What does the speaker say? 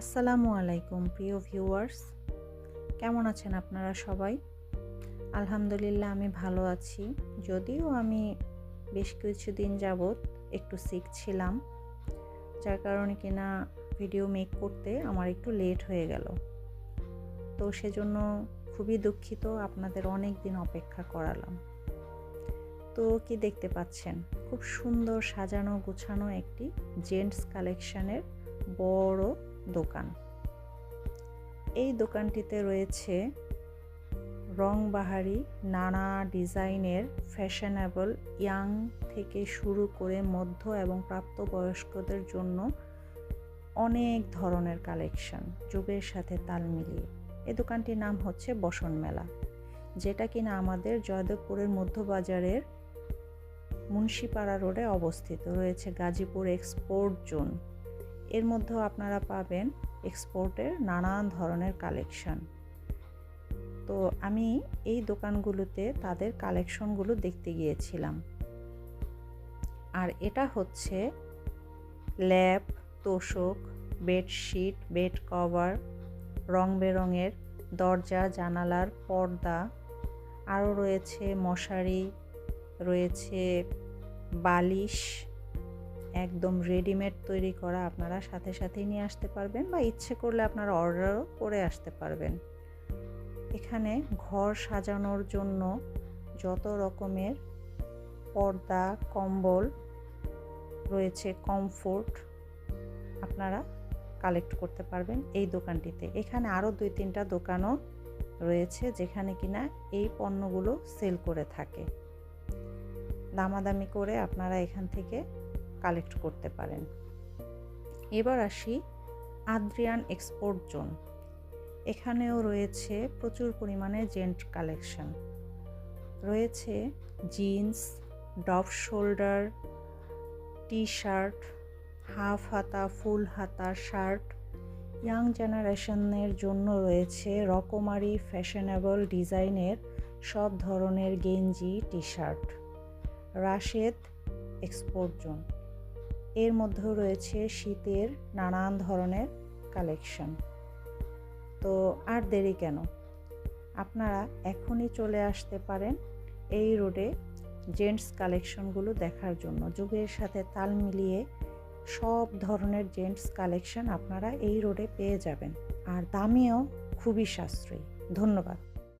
আসসালামু আলাইকুম প্রিয় ভিউয়ার্স, কেমন আছেন আপনারা সবাই? আলহামদুলিল্লাহ আমি ভালো আছি। যদিও আমি বেশ কিছুদিন যাবৎ একটু সিক ছিলাম, যার কারণে কিনা ভিডিও মেক করতে আমার একটু লেট হয়ে গেল। তো সেজন্য খুবই দুঃখিত, আপনাদের অনেক দিন অপেক্ষা করালাম। তো কি দেখতে পাচ্ছেন, খুব সুন্দর সাজানো গোছানো একটি জেন্টস কালেকশনের বড় দোকান। এই দোকানটিতে রয়েছে রংবাহারি নানা ডিজাইনের ফ্যাশনেবল ইয়াং থেকে শুরু করে মধ্য এবং প্রাপ্তবয়স্কদের জন্য অনেক ধরনের কালেকশন যুগের সাথে তাল মিলিয়ে। এই দোকানটির নাম হচ্ছে বসন মেলা, যেটা কিনা আমাদের জয়দেবপুরের মধ্যবাজারের মুন্সিপাড়া রোডে অবস্থিত। রয়েছে গাজীপুর এক্সপোর্ট জোন, এর মধ্যেও আপনারা পাবেন এক্সপোর্টের নানান ধরনের কালেকশন। তো আমি এই দোকানগুলোতে তাদের কালেকশনগুলো দেখতে গিয়েছিলাম। আর এটা হচ্ছে ল্যাপ, তোশক, বেডশিট, বেড কভার, রং বেরঙের দরজা জানালার পর্দা, আরও রয়েছে মশারি, রয়েছে বালিশ, একদম রেডিমেড তৈরি করা, আপনারা সাথে সাথেই নিয়ে আসতে পারবেন বা ইচ্ছে করলে আপনারা অর্ডারও করে আসতে পারবেন। এখানে ঘর সাজানোর জন্য যত রকমের পর্দা, কম্বল রয়েছে, কমফোর্ট আপনারা কালেক্ট করতে পারবেন এই দোকানটিতে। এখানে আরও 2-3টা দোকানও রয়েছে যেখানে কিনা এই পণ্যগুলো সেল করে থাকে। দামাদামি করে আপনারা এখান থেকে কালেক্ট করতে পারেন। এবার আসি আদ্রিয়ান এক্সপোর্ট জোন। এখানেও রয়েছে প্রচুর পরিমাণে জেন্ট কালেকশন। রয়েছে jeans, off shoulder, T shirt, half হাতা, ফুল হাতা শার্ট। ইয়াং জেনারেশনের জন্য রয়েছে রকমারি ফ্যাশনেবল ডিজাইনের সব ধরনের গেঞ্জি, T shirt. Rashed export zone, এর মধ্যেও রয়েছে শীতের নানান ধরনের কালেকশন। তো আর দেরি কেন, আপনারা এখনই চলে আসতে পারেন এই রোডে জেন্টস কালেকশনগুলো দেখার জন্য। যুগের সাথে তাল মিলিয়ে সব ধরনের জেন্টস কালেকশন আপনারা এই রোডে পেয়ে যাবেন, আর দামেও খুবই সাশ্রয়ী। ধন্যবাদ।